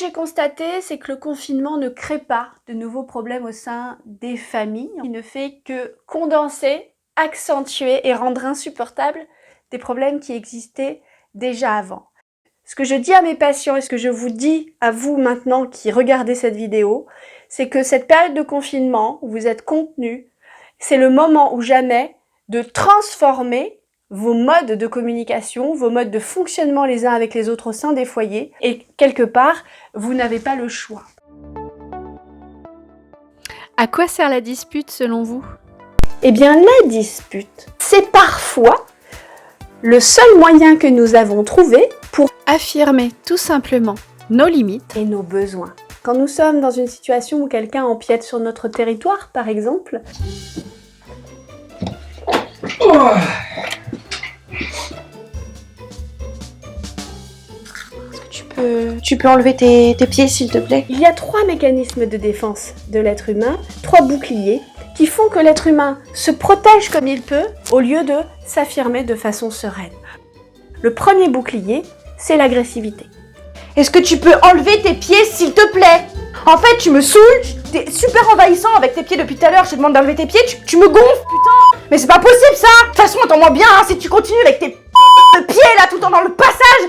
j'ai constaté, c'est que le confinement ne crée pas de nouveaux problèmes au sein des familles. Il ne fait que condenser, accentuer et rendre insupportables des problèmes qui existaient déjà avant. Ce que je dis à mes patients et ce que je vous dis à vous maintenant qui regardez cette vidéo, c'est que cette période de confinement où vous êtes contenus, c'est le moment ou jamais de transformer vos modes de communication, vos modes de fonctionnement les uns avec les autres au sein des foyers. Et quelque part, vous n'avez pas le choix. À quoi sert la dispute selon vous ? Eh bien, la dispute, c'est parfois le seul moyen que nous avons trouvé pour affirmer tout simplement nos limites et nos besoins. Quand nous sommes dans une situation où quelqu'un empiète sur notre territoire, par exemple, Tu peux enlever tes pieds, s'il te plaît? Il y a 3 mécanismes de défense de l'être humain, 3 boucliers, qui font que l'être humain se protège comme il peut, au lieu de s'affirmer de façon sereine. Le premier bouclier, c'est l'agressivité. Est-ce que tu peux enlever tes pieds, s'il te plaît? En fait, tu me saoules, t'es super envahissant avec tes pieds depuis tout à l'heure, je te demande d'enlever tes pieds, tu me gonfles, putain! Mais c'est pas possible, ça! De toute façon, entends-moi bien, hein, si tu continues avec tes pieds, là, tout le temps dans le passage,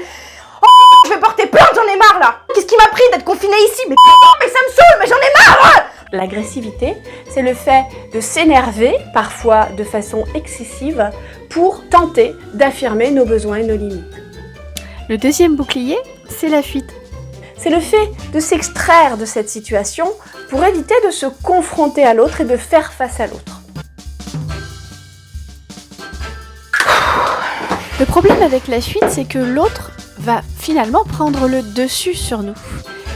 je vais porter plainte, j'en ai marre, là! Qu'est-ce qui m'a pris d'être confiné ici? Mais putain, mais ça me saoule, mais j'en ai marre! L'agressivité, c'est le fait de s'énerver, parfois de façon excessive, pour tenter d'affirmer nos besoins et nos limites. Le deuxième bouclier, c'est la fuite. C'est le fait de s'extraire de cette situation pour éviter de se confronter à l'autre et de faire face à l'autre. Le problème avec la fuite, c'est que l'autre va finalement prendre le dessus sur nous.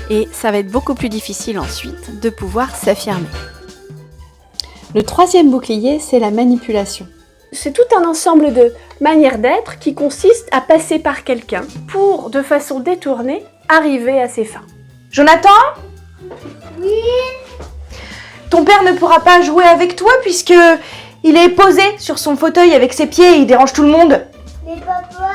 Et ça va être beaucoup plus difficile ensuite de pouvoir s'affirmer. Le troisième bouclier, c'est la manipulation. C'est tout un ensemble de manières d'être qui consiste à passer par quelqu'un pour, de façon détournée, arriver à ses fins. Jonathan? Oui. Ton père ne pourra pas jouer avec toi puisque il est posé sur son fauteuil avec ses pieds et il dérange tout le monde. Mais papa,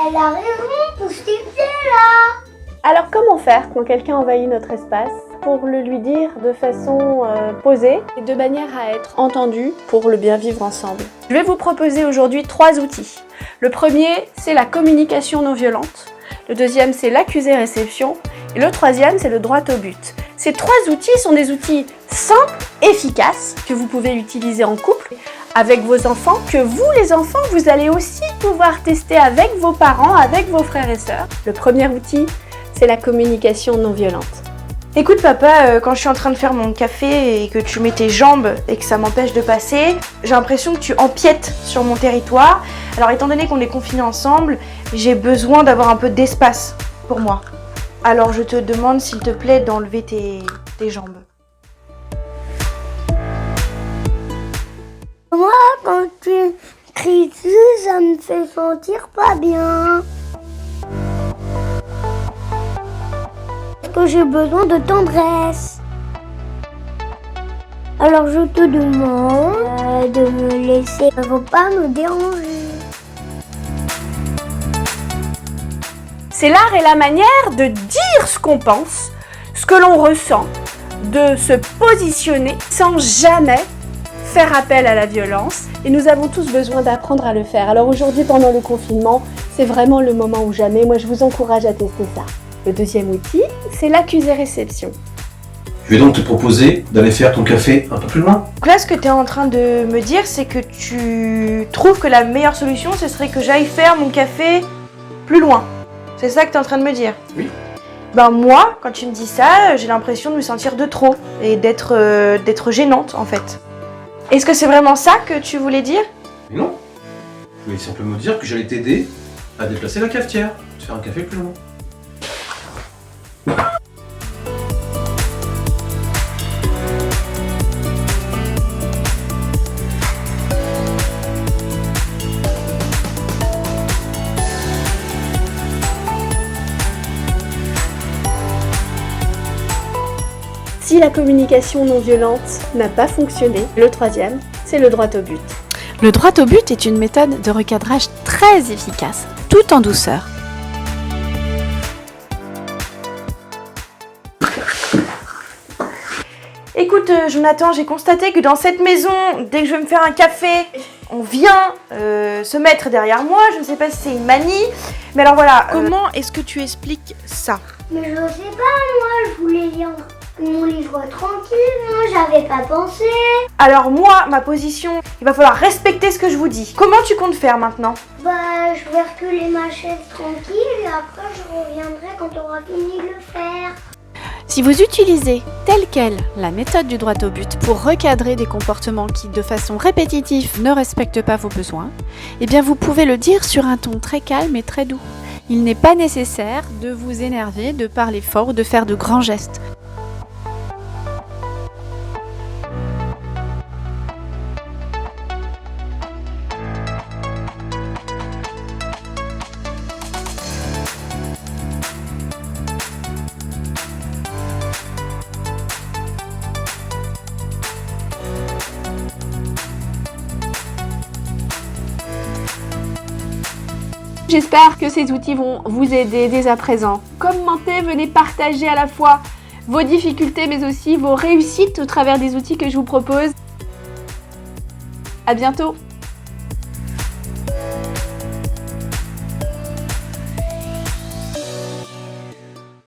elle a raison, pousse tes pieds là. Alors comment faire quand quelqu'un envahit notre espace pour le lui dire de façon posée et de manière à être entendu pour le bien vivre ensemble? Je vais vous proposer aujourd'hui 3 outils. Le premier, c'est la communication non violente. Le deuxième, c'est l'accusé-réception. Et le troisième, c'est le droit au but. Ces 3 outils sont des outils simples, efficaces, que vous pouvez utiliser en couple, avec vos enfants, que vous, les enfants, vous allez aussi pouvoir tester avec vos parents, avec vos frères et sœurs. Le premier outil, c'est la communication non violente. Écoute papa, quand je suis en train de faire mon café et que tu mets tes jambes et que ça m'empêche de passer, j'ai l'impression que tu empiètes sur mon territoire. Alors étant donné qu'on est confinés ensemble, j'ai besoin d'avoir un peu d'espace pour moi. Alors je te demande s'il te plaît d'enlever tes jambes. Moi, quand tu cries dessus, ça me fait sentir pas bien. Que j'ai besoin de tendresse. Alors je te demande de me laisser, faut pas me déranger. C'est l'art et la manière de dire ce qu'on pense, ce que l'on ressent, de se positionner sans jamais faire appel à la violence. Et nous avons tous besoin d'apprendre à le faire. Alors aujourd'hui, pendant le confinement, c'est vraiment le moment ou jamais. Moi, je vous encourage à tester ça. Le deuxième outil, c'est l'accusé-réception. Je vais donc te proposer d'aller faire ton café un peu plus loin. Donc là, ce que tu es en train de me dire, c'est que tu trouves que la meilleure solution, ce serait que j'aille faire mon café plus loin. C'est ça que tu es en train de me dire? Oui. Ben moi, quand tu me dis ça, j'ai l'impression de me sentir de trop et d'être gênante en fait. Est-ce que c'est vraiment ça que tu voulais dire? Mais non. Je voulais simplement dire que j'allais t'aider à déplacer la cafetière, te faire un café plus loin. Si la communication non violente n'a pas fonctionné, le troisième, c'est le droit au but. Le droit au but est une méthode de recadrage très efficace, tout en douceur. Écoute, Jonathan, j'ai constaté que dans cette maison, dès que je vais me faire un café, on vient se mettre derrière moi. Je ne sais pas si c'est une manie, mais alors voilà. Comment est-ce que tu expliques ça? Mais je sais pas, moi je voulais lire mon livre tranquille, moi j'avais pas pensé. Alors moi, ma position, il va falloir respecter ce que je vous dis. Comment tu comptes faire maintenant? Bah je vais reculer ma chaise tranquille et après je reviendrai quand on aura fini de le faire. Si vous utilisez telle quelle la méthode du droit au but pour recadrer des comportements qui de façon répétitive ne respectent pas vos besoins, eh bien vous pouvez le dire sur un ton très calme et très doux. Il n'est pas nécessaire de vous énerver, de parler fort ou de faire de grands gestes. J'espère que ces outils vont vous aider dès à présent. Commentez, venez partager à la fois vos difficultés mais aussi vos réussites au travers des outils que je vous propose. À bientôt!